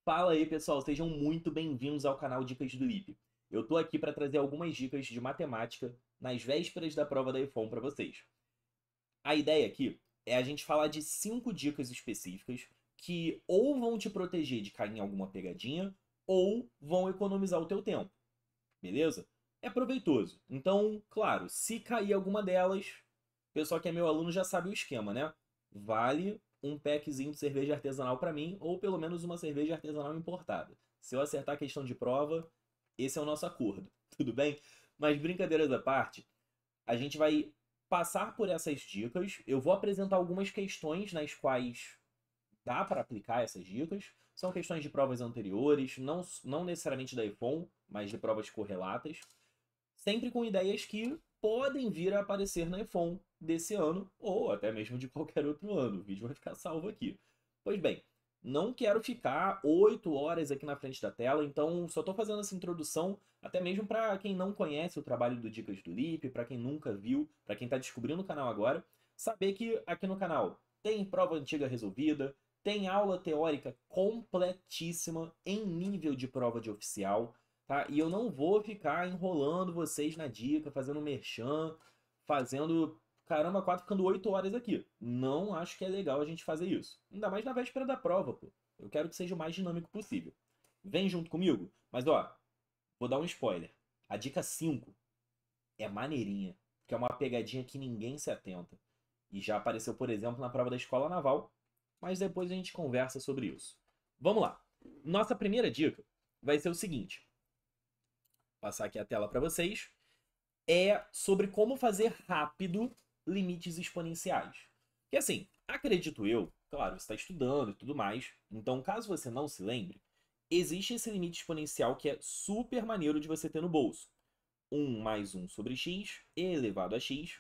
Fala aí, pessoal, sejam muito bem-vindos ao canal Dicas do Lipe. Eu tô aqui para trazer algumas dicas de matemática nas vésperas da prova da EFON para vocês. A ideia aqui é a gente falar de 5 dicas específicas que ou vão te proteger de cair em alguma pegadinha ou vão economizar o teu tempo, beleza? É proveitoso. Então, claro, se cair alguma delas, o pessoal que é meu aluno já sabe o esquema, né? Vale um packzinho de cerveja artesanal para mim, ou pelo menos uma cerveja artesanal importada. Se eu acertar a questão de prova, esse é o nosso acordo, tudo bem? Mas brincadeiras à parte, a gente vai passar por essas dicas. Eu vou apresentar algumas questões nas quais dá para aplicar essas dicas. São questões de provas anteriores, não necessariamente da EFON, mas de provas correlatas, sempre com ideias que podem vir a aparecer na EFON desse ano, ou até mesmo de qualquer outro ano. O vídeo vai ficar salvo aqui. Pois bem, não quero ficar 8 horas aqui na frente da tela, então só estou fazendo essa introdução, até mesmo para quem não conhece o trabalho do Dicas do Lipe, para quem nunca viu, para quem está descobrindo o canal agora, saber que aqui no canal tem prova antiga resolvida, tem aula teórica completíssima em nível de prova de oficial, tá? E eu não vou ficar enrolando vocês na dica, fazendo merchan, fazendo caramba, quatro ficando 8 horas aqui. Não acho que é legal a gente fazer isso. Ainda mais na véspera da prova, pô. Eu quero que seja o mais dinâmico possível. Vem junto comigo, mas ó, vou dar um spoiler. A dica 5 é maneirinha, que é uma pegadinha que ninguém se atenta. E já apareceu, por exemplo, na prova da Escola Naval, mas depois a gente conversa sobre isso. Vamos lá. Nossa primeira dica vai ser o seguinte: passar aqui a tela para vocês, é sobre como fazer rápido limites exponenciais. Que assim, acredito eu, claro, você está estudando e tudo mais, então caso você não se lembre, existe esse limite exponencial que é super maneiro de você ter no bolso. 1 mais 1 sobre x elevado a x.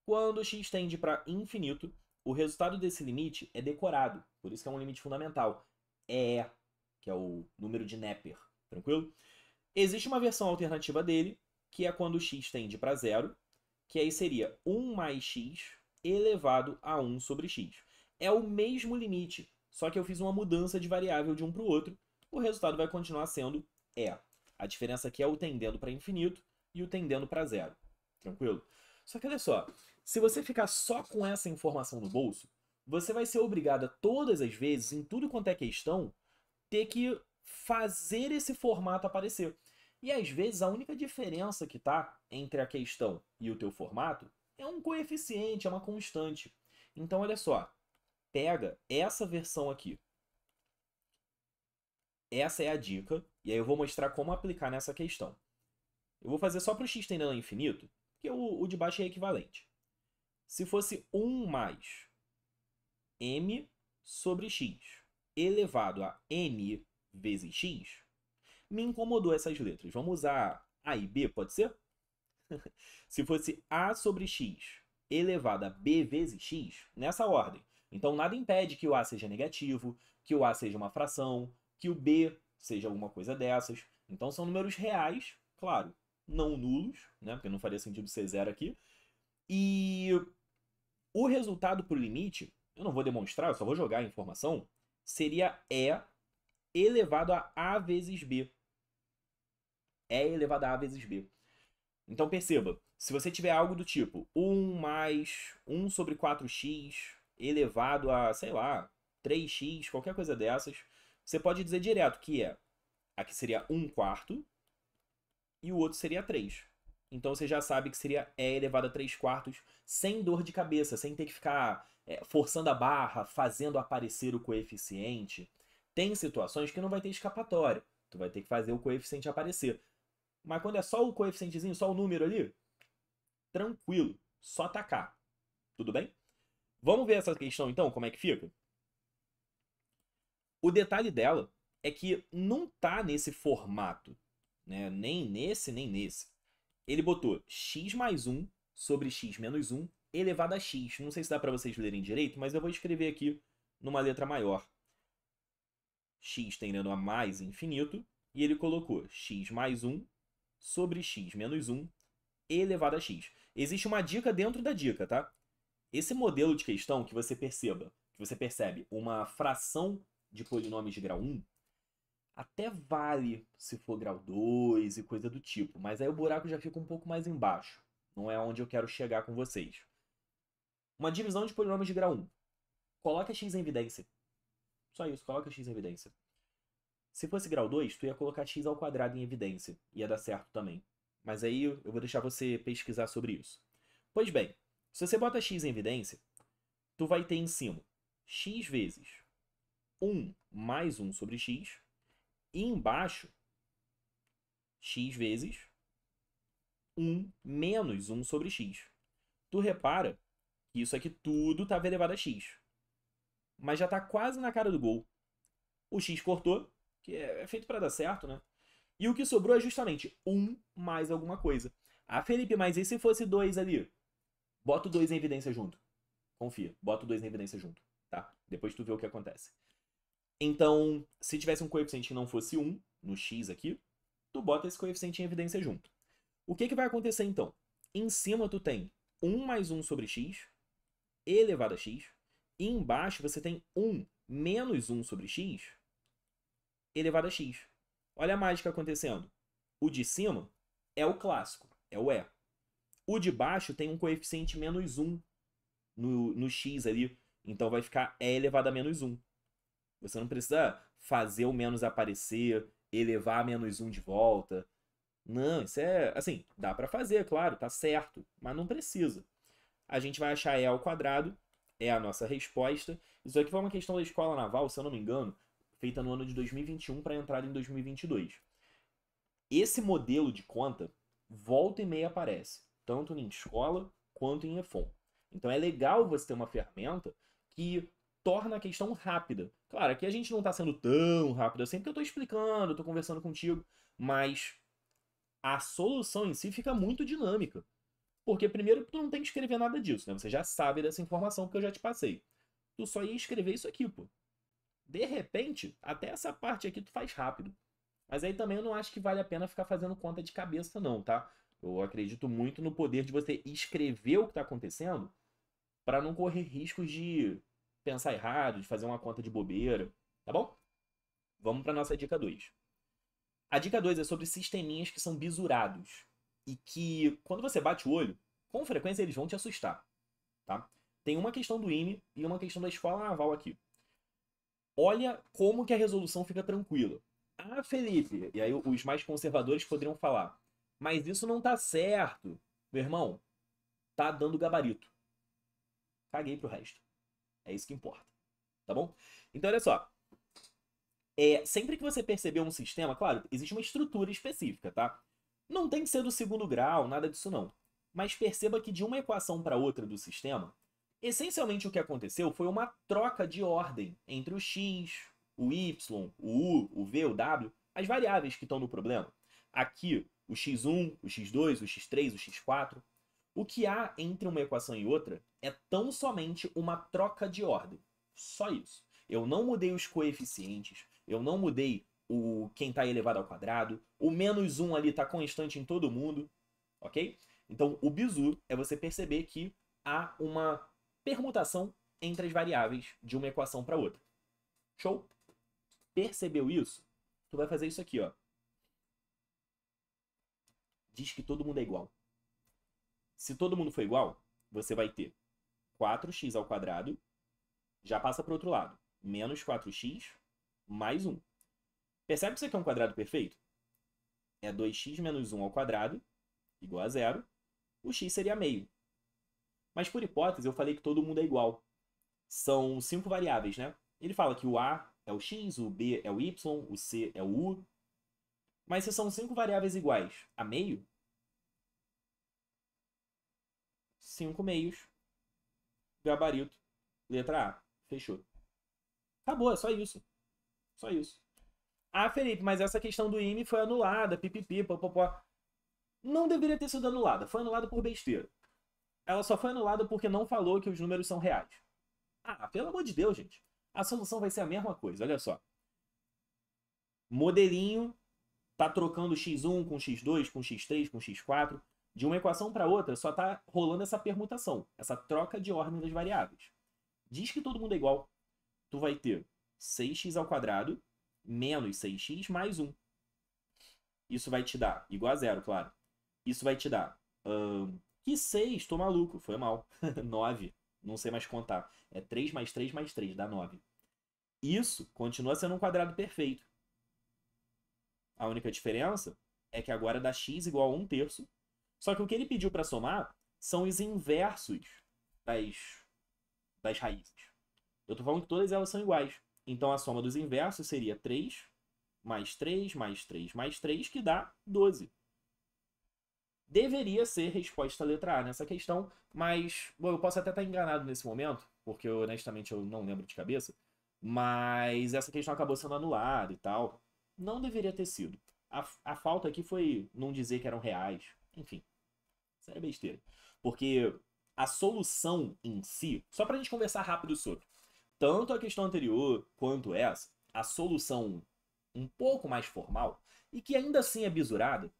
Quando x tende para infinito, o resultado desse limite é decorado, por isso que é um limite fundamental. É, que é o número de Napier, tranquilo? Existe uma versão alternativa dele, que é quando x tende para zero, que aí seria 1 mais x elevado a 1 sobre x. É o mesmo limite, só que eu fiz uma mudança de variável de um para o outro. O resultado vai continuar sendo e. A diferença aqui é o tendendo para infinito e o tendendo para zero. Tranquilo? Só que olha só, se você ficar só com essa informação no bolso, você vai ser obrigado a todas as vezes, em tudo quanto é questão, ter que fazer esse formato aparecer. E às vezes a única diferença que está entre a questão e o teu formato é um coeficiente, é uma constante. Então olha só, pega essa versão aqui. Essa é a dica, e aí eu vou mostrar como aplicar nessa questão. Eu vou fazer só para o x tendendo ao infinito, porque o de baixo é equivalente. Se fosse 1 mais m sobre x elevado a n vezes x, me incomodou essas letras. Vamos usar A e B, pode ser? Se fosse A sobre x elevado a B vezes x, nessa ordem. Então nada impede que o A seja negativo, que o A seja uma fração, que o B seja alguma coisa dessas. Então são números reais, claro, não nulos, né? Porque não faria sentido ser zero aqui. E o resultado para o limite, eu não vou demonstrar, eu só vou jogar a informação, seria E elevado a A vezes B. E elevado a A vezes B. Então perceba, se você tiver algo do tipo 1 mais 1 sobre 4x elevado a, sei lá, 3x, qualquer coisa dessas, você pode dizer direto que é, aqui seria 1 quarto e o outro seria 3. Então você já sabe que seria E elevado a 3 quartos sem dor de cabeça, sem ter que ficar forçando a barra, fazendo aparecer o coeficiente. Tem situações que não vai ter escapatória, tu vai ter que fazer o coeficiente aparecer. Mas quando é só o coeficientezinho, só o número ali, tranquilo, só tacar. Tudo bem? Vamos ver essa questão então, como é que fica? O detalhe dela é que não tá nesse formato, né? Nem nesse, nem nesse. Ele botou x mais 1 sobre x menos 1 elevado a x. Não sei se dá para vocês lerem direito, mas eu vou escrever aqui numa letra maior. X tendendo a mais infinito. E ele colocou x mais 1 sobre x menos 1 elevado a x. Existe uma dica dentro da dica, tá? Esse modelo de questão que você percebe uma fração de polinômios de grau 1, Até vale se for grau 2 e coisa do tipo, mas aí o buraco já fica um pouco mais embaixo. Não é onde eu quero chegar com vocês. Uma divisão de polinômios de grau 1. Coloca x em evidência. Só isso, coloca x em evidência. Se fosse grau 2, tu ia colocar x ao quadrado em evidência. Ia dar certo também. Mas aí eu vou deixar você pesquisar sobre isso. Pois bem, se você bota x em evidência, tu vai ter em cima x vezes 1 mais 1 sobre x. E embaixo, x vezes 1 menos 1 sobre x. Tu repara que isso aqui tudo estava elevado a x. Mas já está quase na cara do gol. O x cortou, que é feito para dar certo, né? E o que sobrou é justamente 1 mais alguma coisa. Ah, Felipe, mas e se fosse 2 ali? Bota o 2 em evidência junto. Confia, bota o 2 em evidência junto, tá? Depois tu vê o que acontece. Então, se tivesse um coeficiente que não fosse 1, no x aqui, tu bota esse coeficiente em evidência junto. O que vai acontecer então? Em cima tu tem 1 mais 1 sobre x elevado a x. E embaixo você tem 1 menos 1 sobre x elevado a x. Olha a mágica acontecendo. O de cima é o clássico, é o E. O de baixo tem um coeficiente menos 1 no x ali. Então vai ficar E elevado a menos 1. Você não precisa fazer o menos aparecer, elevar a menos 1 de volta. Não, isso é... Assim, dá pra fazer, claro, tá certo. Mas não precisa. A gente vai achar E ao quadrado. É a nossa resposta. Isso aqui foi uma questão da escola naval, se eu não me engano, feita no ano de 2021 para entrada em 2022. Esse modelo de conta, volta e meia aparece, tanto em escola quanto em EFON. Então é legal você ter uma ferramenta que torna a questão rápida. Claro, aqui a gente não está sendo tão rápido assim, porque eu estou explicando, estou conversando contigo, mas a solução em si fica muito dinâmica. Porque primeiro tu não tem que escrever nada disso, né? Você já sabe dessa informação que eu já te passei. Tu só ia escrever isso aqui, pô. De repente, até essa parte aqui tu faz rápido. Mas aí também eu não acho que vale a pena ficar fazendo conta de cabeça não, tá? Eu acredito muito no poder de você escrever o que está acontecendo para não correr riscos de pensar errado, de fazer uma conta de bobeira, tá bom? Vamos para nossa dica 2. A dica 2 é sobre sisteminhas que são bisurados e que, quando você bate o olho, com frequência eles vão te assustar, tá? Tem uma questão do IME e uma questão da escola naval aqui. Olha como que a resolução fica tranquila. Ah, Felipe, e aí os mais conservadores poderiam falar, mas isso não tá certo. Meu irmão, tá dando gabarito. Caguei pro resto. É isso que importa, tá bom? Então, olha só. Sempre que você perceber um sistema, claro, existe uma estrutura específica, tá? Não tem que ser do segundo grau, nada disso não. Mas perceba que de uma equação para outra do sistema, essencialmente o que aconteceu foi uma troca de ordem entre o x, o y, o u, o v, o w, as variáveis que estão no problema. Aqui, o x1, o x2, o x3, o x4. O que há entre uma equação e outra é tão somente uma troca de ordem. Só isso. Eu não mudei os coeficientes, eu não mudei quem está elevado ao quadrado, o menos 1 ali está constante em todo mundo, ok? Então, o bizu é você perceber que há uma permutação entre as variáveis de uma equação para outra. Show? Percebeu isso? Tu vai fazer isso aqui, ó. Diz que todo mundo é igual. Se todo mundo for igual, você vai ter 4x ao quadrado, já passa para o outro lado, menos 4x mais 1. Percebe que isso aqui é um quadrado perfeito? É 2x menos 1 ao quadrado, igual a 0. O x seria meio. Mas por hipótese, eu falei que todo mundo é igual. São 5 variáveis, né? Ele fala que o a é o x, o b é o y, o c é o u. Mas se são 5 variáveis iguais a meio, 5 meios, gabarito, letra A. Fechou. Acabou, é só isso. Só isso. Ah, Felipe, mas essa questão do IME foi anulada, pipipi, popopó. Não deveria ter sido anulada, foi anulada por besteira. Ela só foi anulada porque não falou que os números são reais. Ah, pelo amor de Deus, gente. A solução vai ser a mesma coisa, olha só. Modelinho tá trocando x1 com x2, com x3, com x4. De uma equação para outra, só tá rolando essa permutação, essa troca de ordem das variáveis. Diz que todo mundo é igual. Tu vai ter 6x ao quadrado menos 6x mais 1. Isso vai te dar, igual a zero, claro. Isso vai te dar, que 6, tô maluco, foi mal. 9, não sei mais contar. É 3 mais 3 mais 3, dá 9. Isso continua sendo um quadrado perfeito. A única diferença é que agora dá x igual a 1/3. Só que o que ele pediu para somar são os inversos das raízes. Eu tô falando que todas elas são iguais. Então a soma dos inversos seria 3 mais 3 mais 3 mais 3, que dá 12. Deveria ser resposta letra A nessa questão, mas bom, eu posso até estar enganado nesse momento, porque honestamente eu não lembro de cabeça, mas essa questão acabou sendo anulada e tal. Não deveria ter sido. A falta aqui foi não dizer que eram reais. Enfim, isso é besteira. Porque a solução em si, só pra gente conversar rápido sobre, tanto a questão anterior quanto essa, a solução um pouco mais formal, e que ainda assim é bisurada,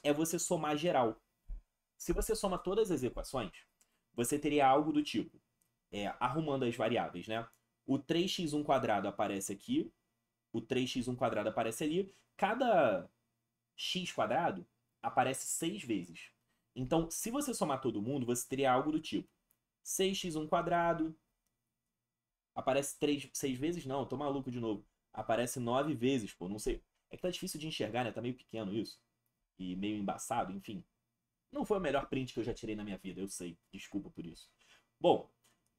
é você somar geral. Se você soma todas as equações, você teria algo do tipo, arrumando as variáveis, né? O 3x² aparece aqui, o 3x² aparece ali, cada x² aparece 6 vezes. Então, se você somar todo mundo, você teria algo do tipo 6x² aparece 6 vezes? Não, tô maluco de novo. Aparece 9 vezes, pô, não sei. É que tá difícil de enxergar, né? Tá meio pequeno isso. E meio embaçado, enfim. Não foi o melhor print que eu já tirei na minha vida, eu sei. Desculpa por isso. Bom,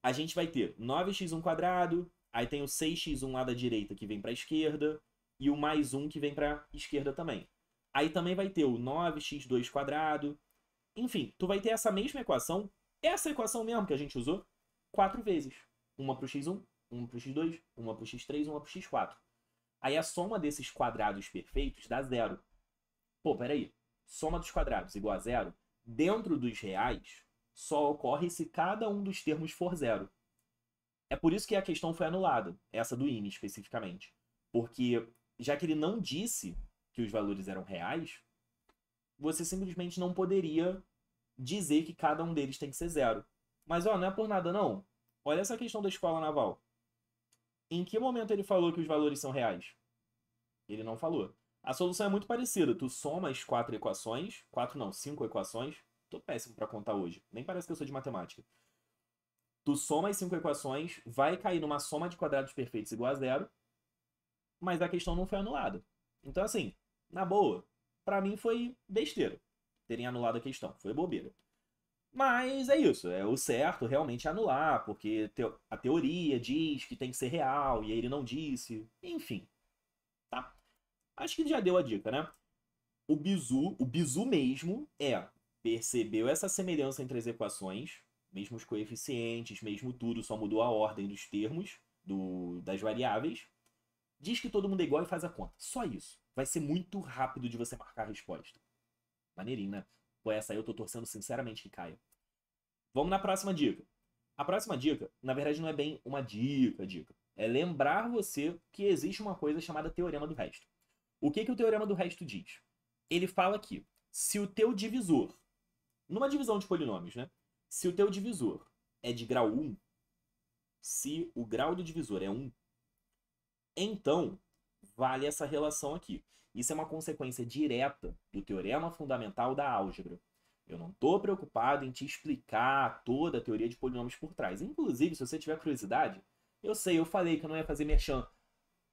a gente vai ter 9x², aí tem o 6x1 lá da direita que vem pra esquerda, e o mais 1 que vem pra esquerda também. Aí também vai ter o 9x2². Enfim, tu vai ter essa mesma equação, essa equação mesmo que a gente usou, 4 vezes. Uma pro x1, uma pro x2, uma pro x3, uma pro x4. Aí a soma desses quadrados perfeitos dá 0. Pô, peraí. Soma dos quadrados igual a 0, dentro dos reais, só ocorre se cada um dos termos for 0. É por isso que a questão foi anulada, essa do IME especificamente. Porque, já que ele não disse que os valores eram reais, você simplesmente não poderia dizer que cada um deles tem que ser 0. Mas, ó, não é por nada, não. Olha essa questão da escola naval. Em que momento ele falou que os valores são reais? Ele não falou. A solução é muito parecida. Tu soma as 4 equações. 4 não, 5 equações. Tô péssimo para contar hoje. Nem parece que eu sou de matemática. Tu soma as 5 equações, vai cair numa soma de quadrados perfeitos igual a 0, mas a questão não foi anulada. Então, assim, na boa, para mim foi besteira terem anulado a questão. Foi bobeira. Mas é isso, é o certo realmente é anular, porque a teoria diz que tem que ser real, e ele não disse. Enfim, tá? Acho que já deu a dica, né? O bizu mesmo percebeu essa semelhança entre as equações, mesmo os coeficientes, mesmo tudo, só mudou a ordem dos termos, das variáveis. Diz que todo mundo é igual e faz a conta. Só isso. Vai ser muito rápido de você marcar a resposta. Maneirinho, né? Pô, essa aí eu tô torcendo sinceramente que caia. Vamos na próxima dica. A próxima dica, na verdade, não é bem uma dica. É lembrar você que existe uma coisa chamada teorema do resto. O que o teorema do resto diz? Ele fala que se o teu divisor, numa divisão de polinômios, né? Se o teu divisor é de grau 1, se o grau do divisor é 1, então vale essa relação aqui. Isso é uma consequência direta do teorema fundamental da álgebra. Eu não estou preocupado em te explicar toda a teoria de polinômios por trás. Inclusive, se você tiver curiosidade, eu sei, eu falei que eu não ia fazer merchan.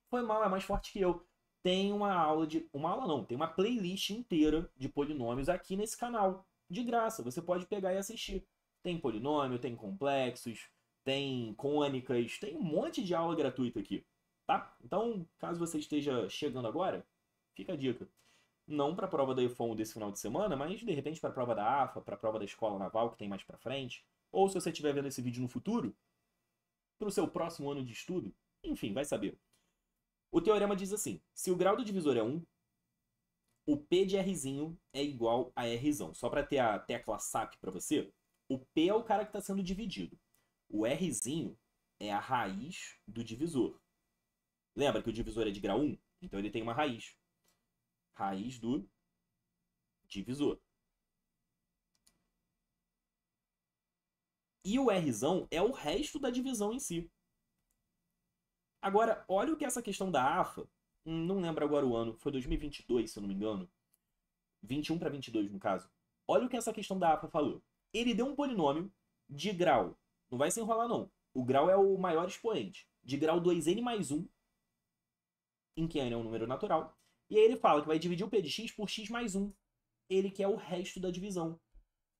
Foi mal, é mais forte que eu. Tem uma aula de... Uma aula não, tem uma playlist inteira de polinômios aqui nesse canal. De graça, você pode pegar e assistir. Tem polinômio, tem complexos, tem cônicas, tem um monte de aula gratuita aqui, tá? Então, caso você esteja chegando agora, fica a dica. Não para a prova da EFON desse final de semana, mas de repente para a prova da AFA, para a prova da Escola Naval, que tem mais para frente. Ou se você estiver vendo esse vídeo no futuro, para o seu próximo ano de estudo. Enfim, vai saber. O teorema diz assim, se o grau do divisor é 1, o P de Rzinho é igual a Rzão. Só para ter a tecla SAP para você, o P é o cara que está sendo dividido. O Rzinho é a raiz do divisor. Lembra que o divisor é de grau 1? Então ele tem uma raiz. Raiz do divisor. E o Rzão é o resto da divisão em si. Agora, olha o que essa questão da AFA Não lembro agora o ano, foi 2022, se eu não me engano. 21 para 22, no caso. Olha o que essa questão da APA falou. Ele deu um polinômio de grau. Não vai se enrolar, não. O grau é o maior expoente. De grau 2n mais 1, em que n é um número natural. E aí ele fala que vai dividir o p de x por x mais 1. Ele quer o resto da divisão.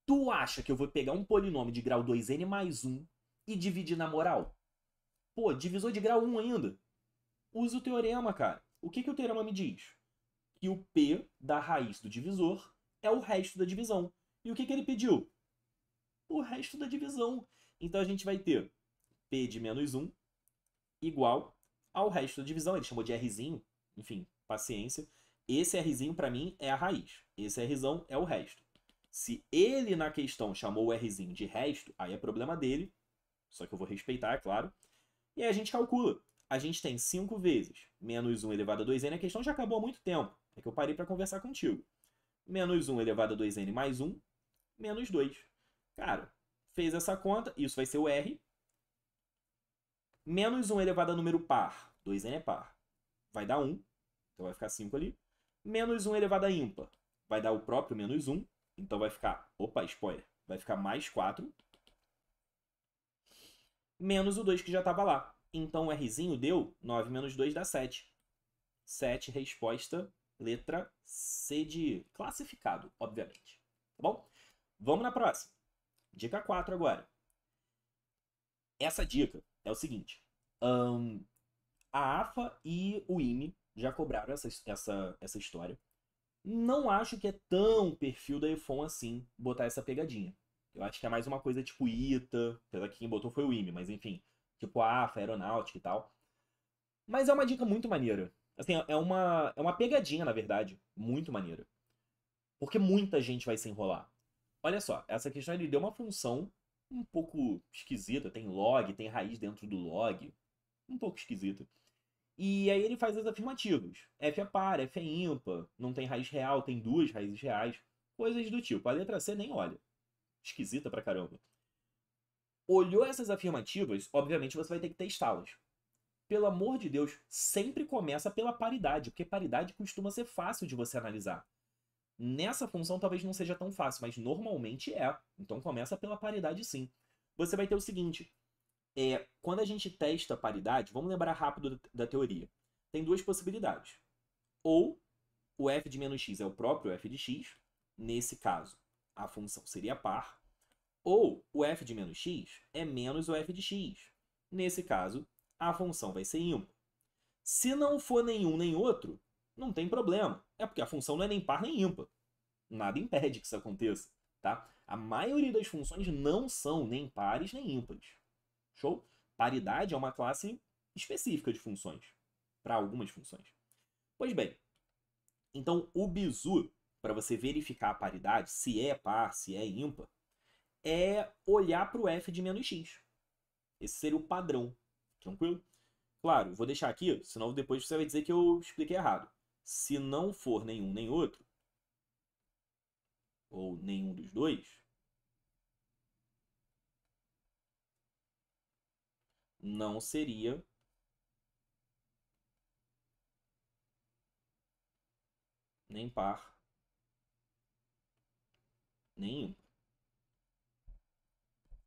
Tu acha que eu vou pegar um polinômio de grau 2n mais 1 e dividir na moral? Pô, divisor de grau 1 ainda. Usa o teorema, cara. O que o teorema me diz? Que o p da raiz do divisor é o resto da divisão. E o que ele pediu? O resto da divisão. Então a gente vai ter p de menos 1 igual ao resto da divisão. Ele chamou de Rzinho. Enfim, paciência. Esse Rzinho, para mim, é a raiz. Esse Rzão é o resto. Se ele, na questão, chamou o Rzinho de resto, aí é problema dele. Só que eu vou respeitar, é claro. E aí a gente calcula. A gente tem 5 vezes menos 1 elevado a 2n. A questão já acabou há muito tempo. É que eu parei para conversar contigo. Menos 1 elevado a 2n mais 1, menos 2. Cara, fez essa conta. Isso vai ser o R. Menos 1 elevado a número par. 2n é par. Vai dar 1. Então vai ficar 5 ali. Menos 1 elevado a ímpar. Vai dar o próprio menos 1. Então vai ficar... Opa, spoiler. Vai ficar mais 4. Menos o 2 que já estava lá. Então o Rzinho deu 9 menos 2 dá 7. 7, resposta, letra C de classificado, obviamente. Tá bom? Vamos na próxima. Dica 4 agora. Essa dica é o seguinte. A AFA e o IME já cobraram essa história. Não acho que é tão perfil da EFON assim botar essa pegadinha. Eu acho que é mais uma coisa tipo ITA, apesar que quem botou foi o IME, mas enfim. Tipo a AFA, aeronáutica e tal. Mas é uma dica muito maneira. Assim, é uma pegadinha, na verdade. Muito maneira. Porque muita gente vai se enrolar. Olha só, essa questão ele deu uma função um pouco esquisita. Tem log, tem raiz dentro do log. Um pouco esquisita. E aí ele faz as afirmativas. F é par, F é ímpar, não tem raiz real, tem duas raízes reais. Coisas do tipo. A letra C nem olha. Esquisita pra caramba. Olhou essas afirmativas, obviamente você vai ter que testá-las. Pelo amor de Deus, sempre começa pela paridade, porque paridade costuma ser fácil de você analisar. Nessa função talvez não seja tão fácil, mas normalmente é. Então começa pela paridade sim. Você vai ter o seguinte, quando a gente testa a paridade, vamos lembrar rápido da teoria. Tem duas possibilidades. Ou o f de menos x é o próprio f de x, nesse caso a função seria par, ou o f de menos x é menos o f de x, nesse caso a função vai ser ímpar. Se não for nenhum nem outro, não tem problema. É porque a função não é nem par nem ímpar. Nada impede que isso aconteça, tá? A maioria das funções não são nem pares nem ímpares. Show? Paridade é uma classe específica de funções, para algumas funções. Pois bem, então o bizu, para você verificar a paridade, se é par, se é ímpar, é olhar para o f de menos x. Esse seria o padrão. Tranquilo? Claro, vou deixar aqui, senão depois você vai dizer que eu expliquei errado. Se não for nenhum nem outro, ou nenhum dos dois, não seria nem par, nem ímpar.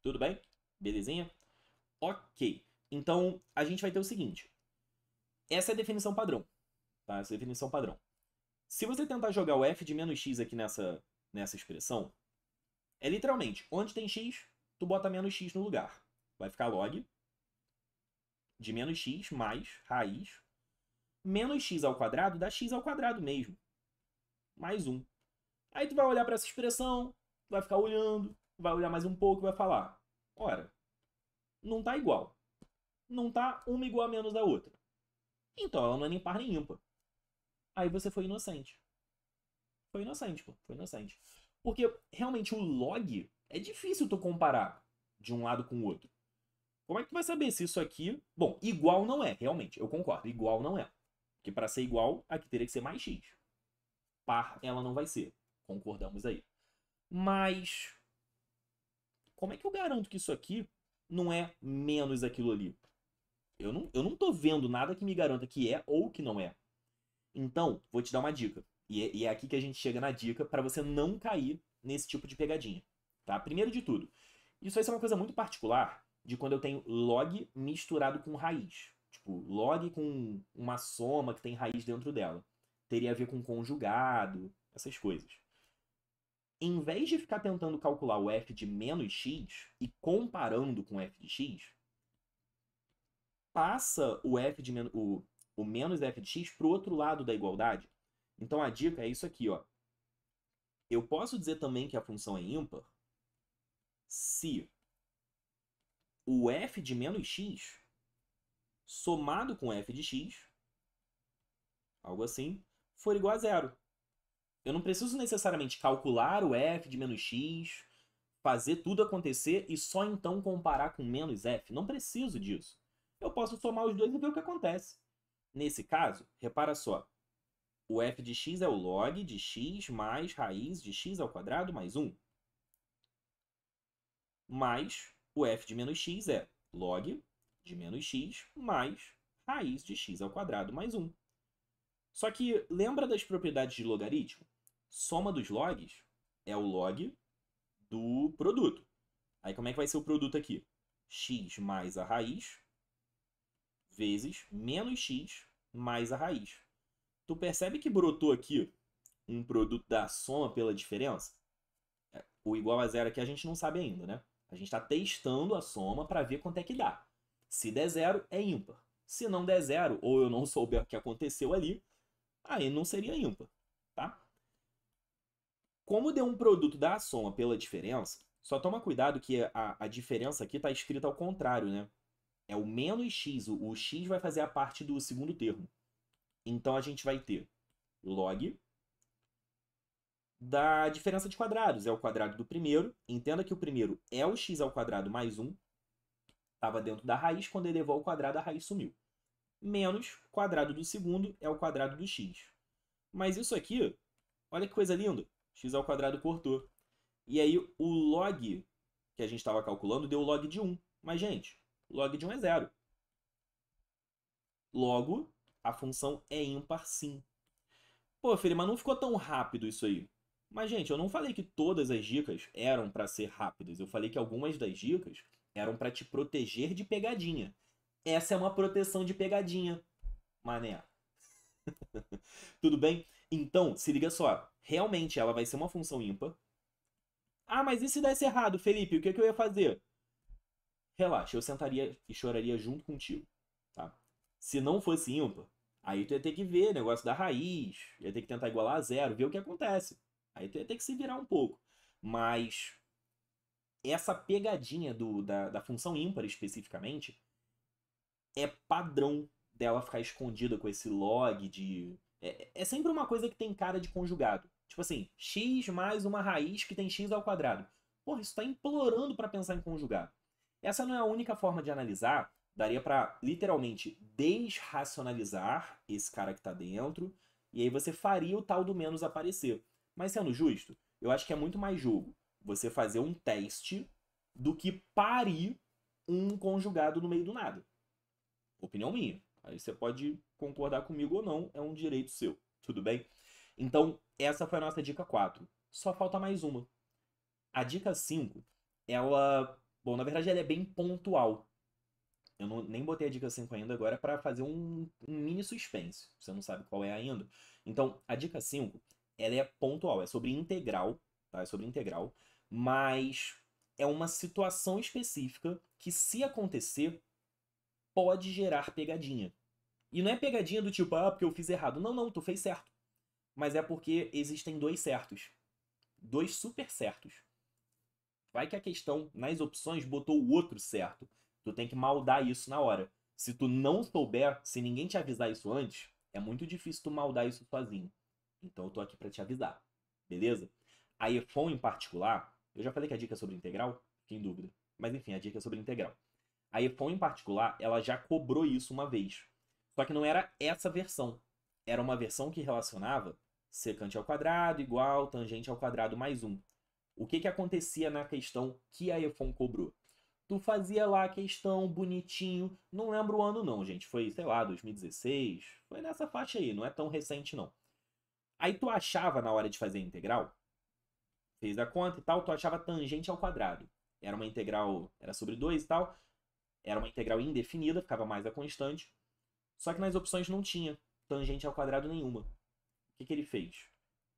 Tudo bem? Belezinha? Ok. Então, a gente vai ter o seguinte. Essa é a definição padrão. Tá? Essa é a definição padrão. Se você tentar jogar o f de menos x aqui nessa expressão, é literalmente, onde tem x, tu bota menos x no lugar. Vai ficar log de menos x mais raiz. Menos x ao quadrado dá x ao quadrado mesmo. Mais 1. Aí tu vai olhar para essa expressão, vai ficar olhando, vai olhar mais um pouco e vai falar, ora, não tá igual. Não tá uma igual a menos da outra. Então ela não é nem par nem ímpar. Aí você foi inocente. Foi inocente, pô. Foi inocente. Porque realmente o log é difícil tu comparar de um lado com o outro. Como é que tu vai saber se isso aqui... Bom, igual não é, realmente. Eu concordo. Igual não é. Porque para ser igual, aqui teria que ser mais x. Par ela não vai ser. Concordamos aí. Mas... como é que eu garanto que isso aqui não é menos aquilo ali? Eu não tô vendo nada que me garanta que é ou que não é. Então, vou te dar uma dica. E é aqui que a gente chega na dica para você não cair nesse tipo de pegadinha. Tá? Primeiro de tudo, isso vai ser uma coisa muito particular de quando eu tenho log misturado com raiz. Tipo, log com uma soma que tem raiz dentro dela. Teria a ver com conjugado, essas coisas. Em vez de ficar tentando calcular o f de menos x e comparando com o f de x, passa o f de o menos f de x para o outro lado da igualdade. Então a dica é isso aqui, ó. Eu posso dizer também que a função é ímpar se o f de menos x somado com f de x, algo assim, for igual a zero. Eu não preciso necessariamente calcular o f de menos x, fazer tudo acontecer e só então comparar com menos f. Não preciso disso. Eu posso somar os dois e ver o que acontece. Nesse caso, repara só. O f de x é o log de x mais raiz de x ao quadrado mais 1. Mais o f de menos x é log de menos x mais raiz de x ao quadrado mais 1. Só que lembra das propriedades de logaritmo? Soma dos logs é o log do produto. Aí como é que vai ser o produto aqui? X mais a raiz vezes menos x mais a raiz. Tu percebe que brotou aqui um produto da soma pela diferença? O igual a zero aqui a gente não sabe ainda, né? A gente está testando a soma para ver quanto é que dá. Se der zero, é ímpar. Se não der zero, ou eu não souber o que aconteceu ali, aí não seria ímpar, tá? Como deu um produto da soma pela diferença, só toma cuidado que a diferença aqui está escrita ao contrário, né? É o menos x, o x vai fazer a parte do segundo termo. Então a gente vai ter log da diferença de quadrados, é o quadrado do primeiro. Entenda que o primeiro é o x ao quadrado mais 1. Estava dentro da raiz, quando ele elevou ao quadrado, a raiz sumiu. Menos quadrado do segundo é o quadrado do x. Mas isso aqui, olha que coisa linda. X ao quadrado cortou. E aí o log que a gente estava calculando deu log de 1. Mas, gente, log de 1 é zero. Logo, a função é ímpar sim. Pô, filho, mas não ficou tão rápido isso aí. Mas, gente, eu não falei que todas as dicas eram para ser rápidas. Eu falei que algumas das dicas eram para te proteger de pegadinha. Essa é uma proteção de pegadinha, mané. Tudo bem? Então, se liga só. Realmente ela vai ser uma função ímpar. Ah, mas e se desse errado, Felipe? O que eu ia fazer? Relaxa, eu sentaria e choraria junto contigo, tá? Se não fosse ímpar, aí tu ia ter que ver negócio da raiz, ia ter que tentar igualar a zero, ver o que acontece. Aí tu ia ter que se virar um pouco. Mas essa pegadinha da função ímpar especificamente é padrão dela ficar escondida com esse log de... É sempre uma coisa que tem cara de conjugado. Tipo assim, x mais uma raiz que tem x ao quadrado. Porra, isso tá implorando para pensar em conjugado. Essa não é a única forma de analisar. Daria para literalmente desracionalizar esse cara que está dentro. E aí você faria o tal do menos aparecer. Mas sendo justo, eu acho que é muito mais jogo você fazer um teste do que parir um conjugado no meio do nada. Opinião minha. Aí você pode concordar comigo ou não, é um direito seu. Tudo bem? Então, essa foi a nossa dica 4. Só falta mais uma. A dica 5, ela... Bom, na verdade ela é bem pontual. Eu nem botei a dica 5 ainda agora para fazer um mini suspense. Você não sabe qual é ainda. Então, a dica 5, ela é pontual. É sobre integral, tá? É sobre integral. Mas é uma situação específica que, se acontecer, pode gerar pegadinha. E não é pegadinha do tipo, ah, porque eu fiz errado. Não, não, tu fez certo. Mas é porque existem dois certos. Dois super certos. Vai que a questão, nas opções, botou o outro certo. Tu tem que maldar isso na hora. Se tu não souber, se ninguém te avisar isso antes, é muito difícil tu maldar isso sozinho. Então eu tô aqui pra te avisar. Beleza? A EFON em particular, eu já falei que a dica é sobre integral? Fiquei em dúvida. Mas enfim, a dica é sobre integral. A EFON em particular, ela já cobrou isso uma vez. Só que não era essa versão. Era uma versão que relacionava secante ao quadrado igual tangente ao quadrado mais 1. O que acontecia na questão que a EFON cobrou? tu fazia lá a questão bonitinho. Não lembro o ano não, gente. Foi, sei lá, 2016. Foi nessa faixa aí, não é tão recente não. Aí tu achava na hora de fazer a integral, fez a conta e tal, tu achava tangente ao quadrado. Era uma integral, era sobre 2 e tal. Era uma integral indefinida, ficava mais a constante. Só que nas opções não tinha tangente ao quadrado nenhuma. O que ele fez?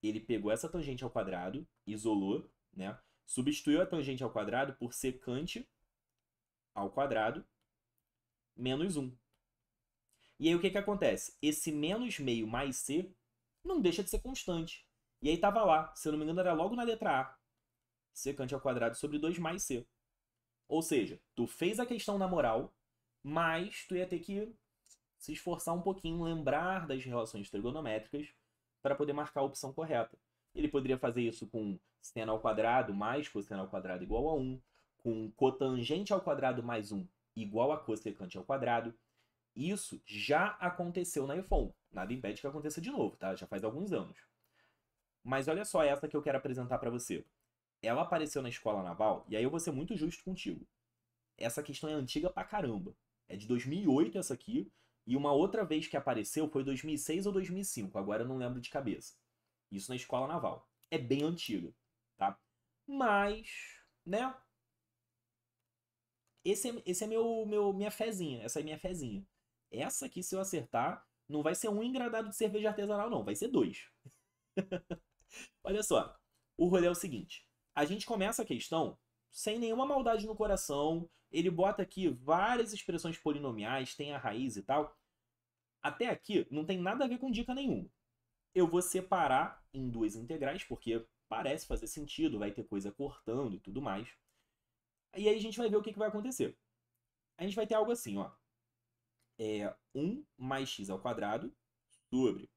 Ele pegou essa tangente ao quadrado, isolou, né? Substituiu a tangente ao quadrado por secante ao quadrado menos 1. E aí o que acontece? Esse menos meio mais c não deixa de ser constante. E aí tava lá, se eu não me engano era logo na letra A. Secante ao quadrado sobre 2 mais c. Ou seja, tu fez a questão na moral, mas tu ia ter que se esforçar um pouquinho, lembrar das relações trigonométricas para poder marcar a opção correta. Ele poderia fazer isso com seno ao quadrado mais cosseno ao quadrado igual a 1, com cotangente ao quadrado mais 1 igual a cossecante ao quadrado. Isso já aconteceu na EFON. Nada impede que aconteça de novo, tá? Já faz alguns anos. Mas olha só essa que eu quero apresentar para você. Ela apareceu na escola naval, e aí eu vou ser muito justo contigo. Essa questão é antiga pra caramba. É de 2008 essa aqui, e uma outra vez que apareceu foi 2006 ou 2005, agora eu não lembro de cabeça. Isso na escola naval. É bem antiga, tá? Mas, né? Esse é minha fezinha. Essa é minha fezinha. Essa aqui, se eu acertar, não vai ser um engradado de cerveja artesanal, não. Vai ser 2. Olha só. O rolê é o seguinte. A gente começa a questão sem nenhuma maldade no coração. Ele bota aqui várias expressões polinomiais, tem a raiz e tal. Até aqui não tem nada a ver com dica nenhuma. Eu vou separar em 2 integrais, porque parece fazer sentido, vai ter coisa cortando e tudo mais. E aí a gente vai ver o que vai acontecer. A gente vai ter algo assim, ó. 1 mais x ao quadrado sobre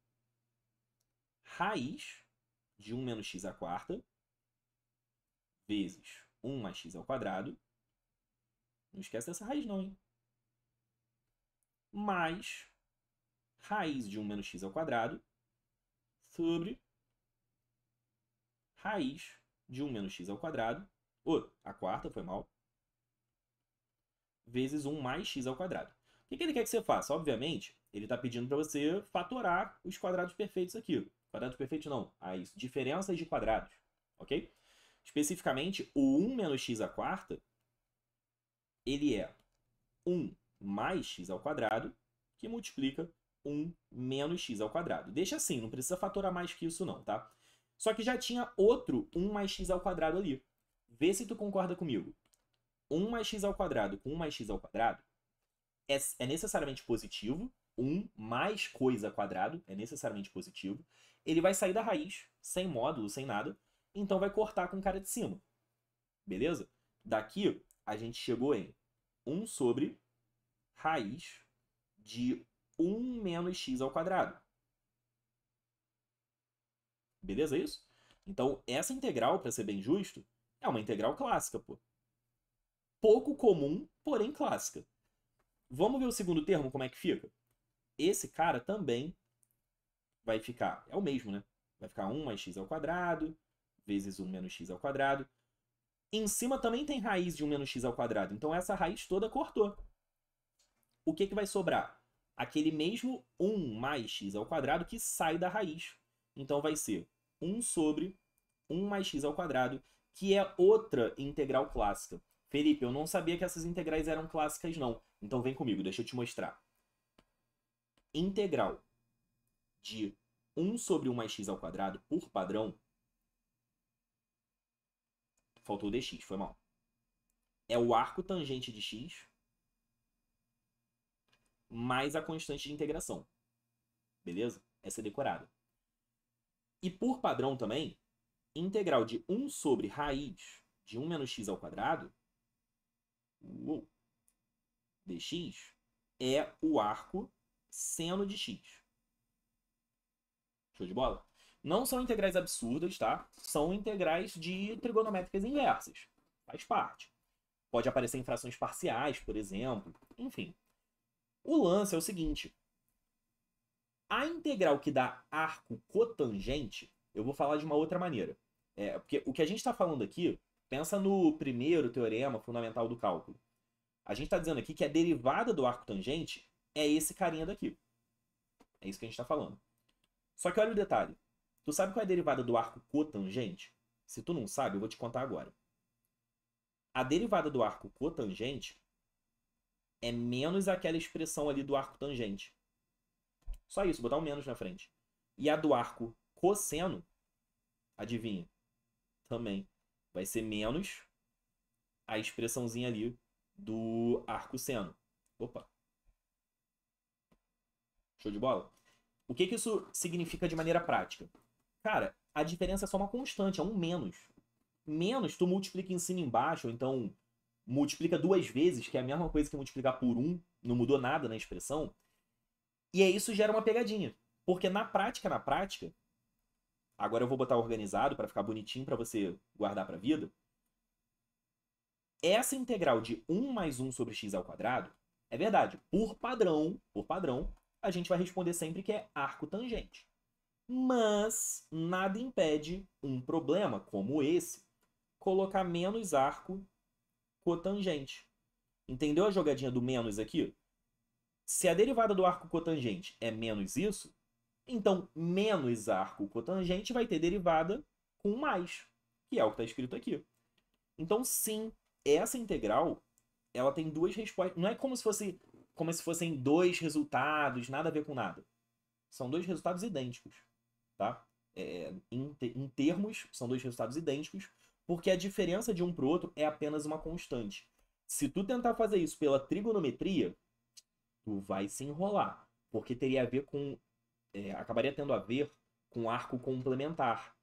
raiz de 1 menos x à quarta vezes 1 mais x ao quadrado. Não esquece dessa raiz não, hein? Mais raiz de 1 menos x ao quadrado sobre raiz de 1 menos x ao quadrado, a quarta, foi mal, vezes 1 mais x ao quadrado. O que ele quer que você faça? Obviamente, ele está pedindo para você fatorar os quadrados perfeitos aqui. Quadrados perfeitos não, as diferenças de quadrados, ok? Especificamente, o 1 menos x à quarta, ele é 1 mais x ao quadrado, que multiplica 1 menos x ao quadrado. Deixa assim, não precisa fatorar mais que isso não, tá? Só que já tinha outro 1 mais x ao quadrado ali. Vê se tu concorda comigo. 1 mais x ao quadrado com 1 mais x ao quadrado é necessariamente positivo. 1 mais coisa quadrado é necessariamente positivo. Ele vai sair da raiz, sem módulo, sem nada. Então vai cortar com o cara de cima. Beleza? Daqui, a gente chegou em 1 sobre raiz de 1 menos x ao quadrado. Beleza isso? Então, essa integral, para ser bem justo, é uma integral clássica, pô. Pouco comum, porém clássica. Vamos ver o segundo termo, como é que fica? Esse cara também vai ficar, é o mesmo, né? Vai ficar 1 mais x ao quadrado, vezes 1 menos x ao quadrado. Em cima também tem raiz de 1 menos x ao quadrado, então essa raiz toda cortou. O que vai sobrar? Aquele mesmo 1 mais x ao quadrado que sai da raiz. Então vai ser 1 sobre 1 mais x ao quadrado, que é outra integral clássica. Felipe, eu não sabia que essas integrais eram clássicas, não. Então vem comigo, deixa eu te mostrar. Integral de 1 sobre 1 mais x ao quadrado, por padrão. Faltou o dx, foi mal. É o arco tangente de x mais a constante de integração. Beleza? Essa é decorada. E por padrão também, integral de 1 sobre raiz de 1 menos x ao quadrado, dx, é o arco seno de x. Show de bola? Não são integrais absurdas, tá? São integrais de trigonométricas inversas. Faz parte. Pode aparecer em frações parciais, por exemplo. Enfim. O lance é o seguinte. A integral que dá arco cotangente, eu vou falar de uma outra maneira. Porque o que a gente está falando aqui Pensa no primeiro teorema fundamental do cálculo. A gente está dizendo aqui que a derivada do arco tangente é esse carinha daqui. É isso que a gente está falando. Só que olha o detalhe. Tu sabe qual é a derivada do arco cotangente? Se tu não sabe, eu vou te contar agora. A derivada do arco cotangente é menos aquela expressão ali do arco tangente. Só isso, botar um menos na frente. E a do arco cosseno, adivinha? Também vai ser menos a expressãozinha ali do arco seno. Opa. Show de bola? O que isso significa de maneira prática? Cara, a diferença é só uma constante, é um menos. Menos, tu multiplica em cima e embaixo, ou então multiplica 2 vezes, que é a mesma coisa que multiplicar por 1, não mudou nada na expressão. E aí isso gera uma pegadinha. Porque na prática, agora eu vou botar organizado para ficar bonitinho para você guardar para a vida. Essa integral de 1 mais 1 sobre x ao quadrado, é verdade, por padrão, a gente vai responder sempre que é arco tangente. Mas nada impede um problema como esse colocar menos arco cotangente. Entendeu a jogadinha do menos aqui? Se a derivada do arco cotangente é menos isso, então menos arco cotangente vai ter derivada com mais, que é o que está escrito aqui. Então, sim, essa integral ela tem duas respostas. Não é como se fossem dois resultados, nada a ver com nada. São dois resultados idênticos. Tá? Em termos, são dois resultados idênticos, porque a diferença de um para o outro é apenas uma constante. Se tu tentar fazer isso pela trigonometria, tu vai se enrolar, porque teria a ver com... acabaria tendo a ver com arco complementar.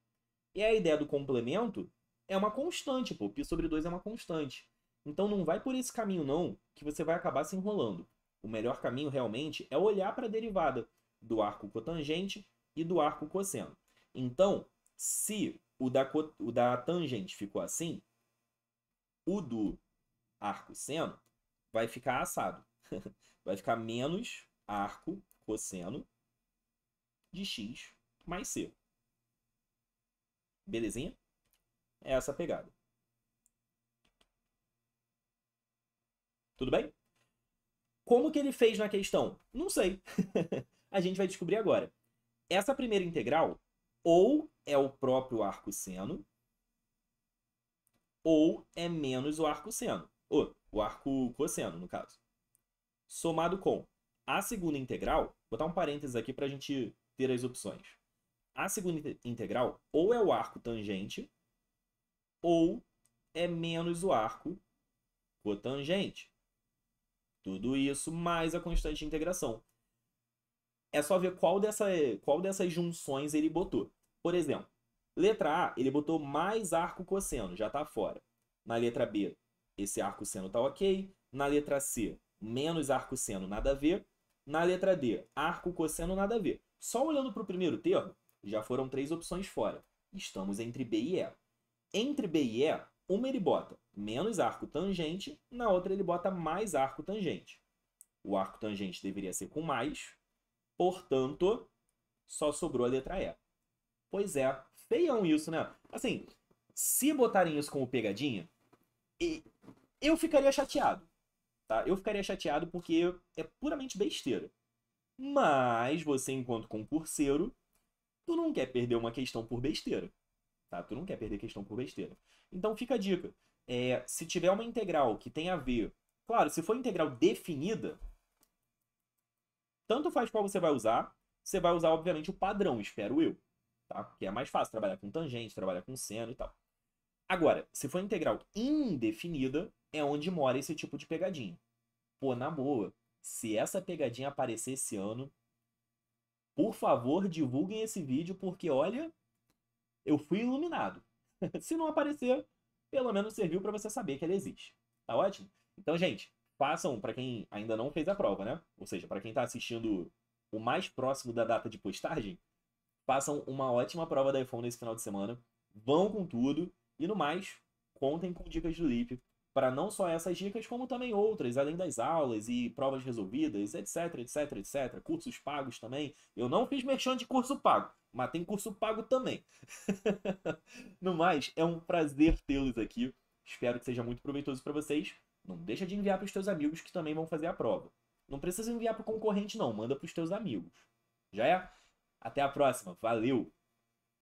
E a ideia do complemento é uma constante, pô. Π sobre 2 é uma constante. Então não vai por esse caminho, não, que você vai acabar se enrolando. O melhor caminho, realmente, é olhar para a derivada do arco cotangente e do arco cosseno. Então, se o da tangente ficou assim, o do arco seno vai ficar assado. Vai ficar menos arco cosseno de x mais c. Belezinha? É essa a pegada. Tudo bem? Como que ele fez na questão? Não sei. A gente vai descobrir agora. Essa primeira integral ou é o próprio arco seno ou é menos o arco seno. Ou o arco cosseno, no caso. Somado com a segunda integral, vou botar um parênteses aqui para a gente ter as opções. A segunda integral ou é o arco tangente ou é menos o arco cotangente. Tudo isso mais a constante de integração. É só ver qual dessas junções ele botou. Por exemplo, letra A, ele botou mais arco cosseno, já está fora. Na letra B, esse arco seno está ok. Na letra C, menos arco seno, nada a ver. Na letra D, arco cosseno, nada a ver. Só olhando para o primeiro termo, já foram 3 opções fora. Estamos entre B e E. Entre B e E, uma ele bota menos arco tangente, na outra ele bota mais arco tangente. O arco tangente deveria ser com mais, portanto, só sobrou a letra E. Pois é, feião isso, né? Assim, se botarem isso como pegadinha, eu ficaria chateado, tá? Eu ficaria chateado porque é puramente besteira. Mas você, enquanto concurseiro, tu não quer perder uma questão por besteira, tá? Tu não quer perder questão por besteira. Então fica a dica. Se tiver uma integral que tem a ver... Claro, se for integral definida, tanto faz qual você vai usar, obviamente, o padrão, espero eu. Tá? Porque é mais fácil trabalhar com tangente, trabalhar com seno e tal. Agora, se for integral indefinida, é onde mora esse tipo de pegadinha. Pô, na boa, se essa pegadinha aparecer esse ano, por favor, divulguem esse vídeo, porque, olha, eu fui iluminado. Se não aparecer, pelo menos serviu para você saber que ela existe. Tá ótimo? Então, gente, façam, para quem ainda não fez a prova, né? Ou seja, para quem está assistindo o mais próximo da data de postagem, façam uma ótima prova da iPhone nesse final de semana. Vão com tudo. E no mais, contem com dicas do Lipe para não só essas dicas, como também outras, além das aulas e provas resolvidas, etc, etc, etc. Cursos pagos também. Eu não fiz merchan de curso pago. mas tem curso pago também. No mais, é um prazer tê-los aqui. Espero que seja muito proveitoso para vocês. Não deixa de enviar para os teus amigos que também vão fazer a prova. Não precisa enviar para o concorrente não, manda para os teus amigos. Já é? Até a próxima. Valeu!